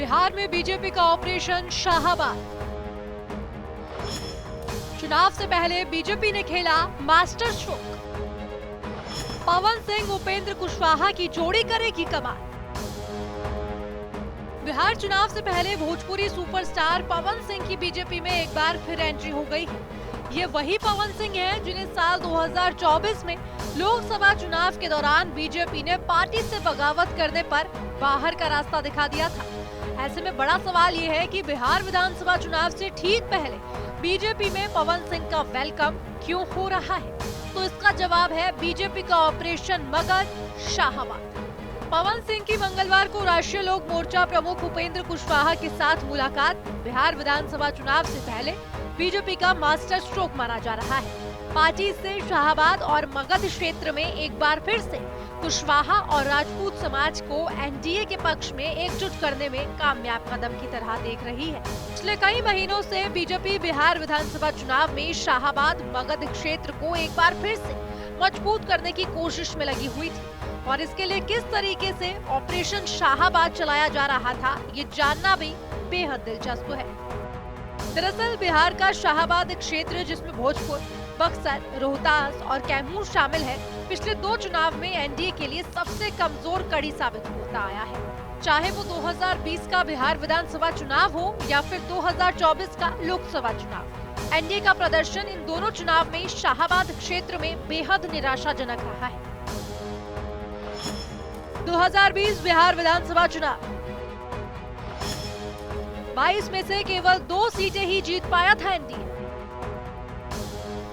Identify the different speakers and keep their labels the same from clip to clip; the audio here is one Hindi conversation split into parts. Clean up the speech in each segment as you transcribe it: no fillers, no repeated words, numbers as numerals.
Speaker 1: बिहार में बीजेपी का ऑपरेशन शाहाबाद। चुनाव से पहले बीजेपी ने खेला मास्टर स्ट्रोक। पवन सिंह उपेंद्र कुशवाहा की जोड़ी करेगी कमाल। बिहार चुनाव से पहले भोजपुरी सुपरस्टार पवन सिंह की बीजेपी में एक बार फिर एंट्री हो गई है। ये वही पवन सिंह हैं जिन्हें साल 2024 में लोकसभा चुनाव के दौरान बीजेपी ने पार्टी से बगावत करने पर बाहर का रास्ता दिखा दिया था। ऐसे में बड़ा सवाल ये है कि बिहार विधानसभा चुनाव से ठीक पहले बीजेपी में पवन सिंह का वेलकम क्यों हो रहा है? तो इसका जवाब है बीजेपी का ऑपरेशन मगध शाहाबाद। पवन सिंह की मंगलवार को राष्ट्रीय लोक मोर्चा प्रमुख उपेंद्र कुशवाहा के साथ मुलाकात बिहार विधानसभा चुनाव से पहले बीजेपी का मास्टर स्ट्रोक माना जा रहा है। पार्टी से शाहाबाद और मगध क्षेत्र में एक बार फिर से कुशवाहा और राजपूत समाज को एनडीए के पक्ष में एकजुट करने में कामयाब कदम की तरह देख रही है। पिछले कई महीनों से बीजेपी बिहार विधानसभा चुनाव में शाहाबाद मगध क्षेत्र को एक बार फिर से मजबूत करने की कोशिश में लगी हुई थी और इसके लिए किस तरीके से ऑपरेशन शाहाबाद चलाया जा रहा था, ये जानना भी बेहद दिलचस्प है। दरअसल बिहार का शाहाबाद क्षेत्र, जिसमें भोजपुर, बक्सर, रोहतास और कैमूर शामिल है, पिछले 2 चुनाव में एनडीए के लिए सबसे कमजोर कड़ी साबित होता आया है। चाहे वो 2020 का बिहार विधानसभा चुनाव हो या फिर 2024 का लोकसभा चुनाव, एनडीए का प्रदर्शन इन दोनों चुनाव में शाहाबाद क्षेत्र में बेहद निराशाजनक रहा है। 2020 बिहार विधानसभा चुनाव 22 में से केवल 2 सीटें ही जीत पाया था एनडीए।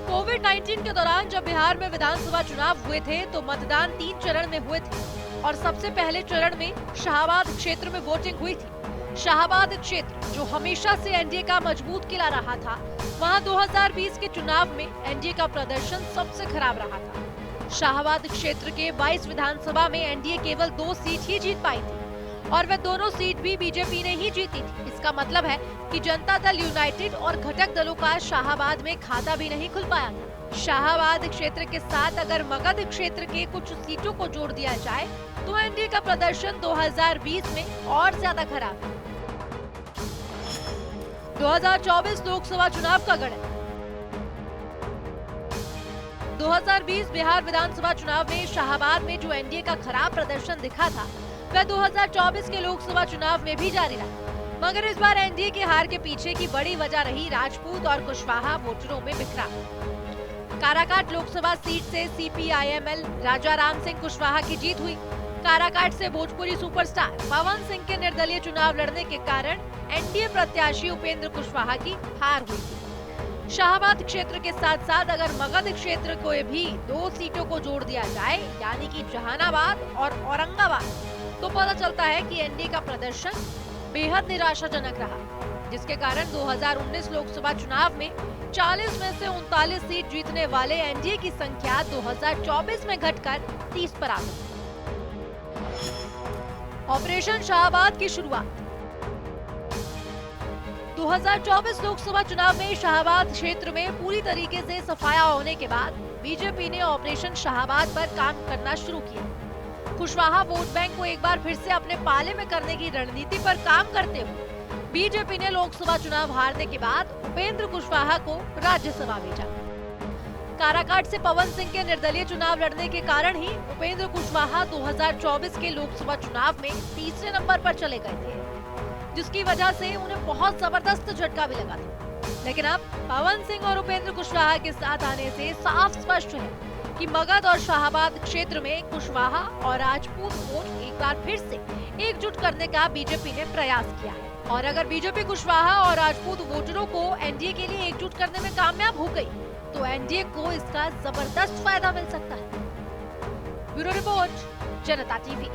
Speaker 1: कोविड-19 के दौरान जब बिहार में विधानसभा चुनाव हुए थे तो मतदान 3 चरण में हुए थे और सबसे पहले चरण में शाहाबाद क्षेत्र में वोटिंग हुई थी। शाहाबाद क्षेत्र, जो हमेशा से एनडीए का मजबूत किला रहा था, वहां 2020 के चुनाव में एनडीए का प्रदर्शन सबसे खराब रहा था। शाहाबाद क्षेत्र के 22 विधानसभा में एनडीए केवल 2 सीट ही जीत पाई थी और वह दोनों सीट भी बीजेपी ने ही जीती थी। इसका मतलब है कि जनता दल यूनाइटेड और घटक दलों का शाहाबाद में खाता भी नहीं खुल पाया था। शाहाबाद क्षेत्र के साथ अगर मगध क्षेत्र के कुछ सीटों को जोड़ दिया जाए तो एनडीए का प्रदर्शन 2020 में और ज्यादा खराब है। 2024 लोकसभा चुनाव का गणित 2020 बिहार विधानसभा चुनाव में शाहाबाद में जो एनडीए का खराब प्रदर्शन दिखा था, वह 2024 के लोकसभा चुनाव में भी जारी रहा। मगर इस बार एनडीए की हार के पीछे की बड़ी वजह रही राजपूत और कुशवाहा वोटरों में बिखराव। काराकाट लोकसभा सीट से सीपीआईएमएल राजा राम सिंह कुशवाहा की जीत हुई। काराकाट से भोजपुरी सुपरस्टार पवन सिंह के निर्दलीय चुनाव लड़ने के कारण एनडीए प्रत्याशी उपेंद्र कुशवाहा की हार हुई थी। शाहाबाद क्षेत्र के साथ साथ अगर मगध क्षेत्र को भी 2 सीटों को जोड़ दिया जाए, यानी कि जहानाबाद और औरंगाबाद, तो पता चलता है कि एनडीए का प्रदर्शन बेहद निराशाजनक रहा, जिसके कारण 2019 लोकसभा चुनाव में 40 में से 39 सीट जीतने वाले एनडीए की संख्या 2024 में घटकर 30 पर आ गई। ऑपरेशन शाहाबाद की शुरुआत 2024 लोकसभा चुनाव में शाहाबाद क्षेत्र में पूरी तरीके से सफाया होने के बाद बीजेपी ने ऑपरेशन शाहाबाद पर काम करना शुरू किया। कुशवाहा वोट बैंक को एक बार फिर से अपने पाले में करने की रणनीति पर काम करते हुए बीजेपी ने लोकसभा चुनाव हारने के बाद उपेंद्र कुशवाहा को राज्यसभा भेजा। काराकाट से पवन सिंह के निर्दलीय चुनाव लड़ने के कारण ही उपेंद्र कुशवाहा 2024 के लोकसभा चुनाव में तीसरे नंबर पर चले गए थे, जिसकी वजह से उन्हें बहुत जबरदस्त झटका भी लगा था। लेकिन अब पवन सिंह और उपेंद्र कुशवाहा के साथ आने से साफ स्पष्ट है कि मगध और शाहाबाद क्षेत्र में कुशवाहा और राजपूत वोट एक बार फिर से एकजुट करने का बीजेपी ने प्रयास किया है। और अगर बीजेपी कुशवाहा और राजपूत वोटरों को एनडीए के लिए एकजुट करने में कामयाब हो गई तो एनडीए को इसका जबरदस्त फायदा मिल सकता है। ब्यूरो रिपोर्ट, जनता टीवी।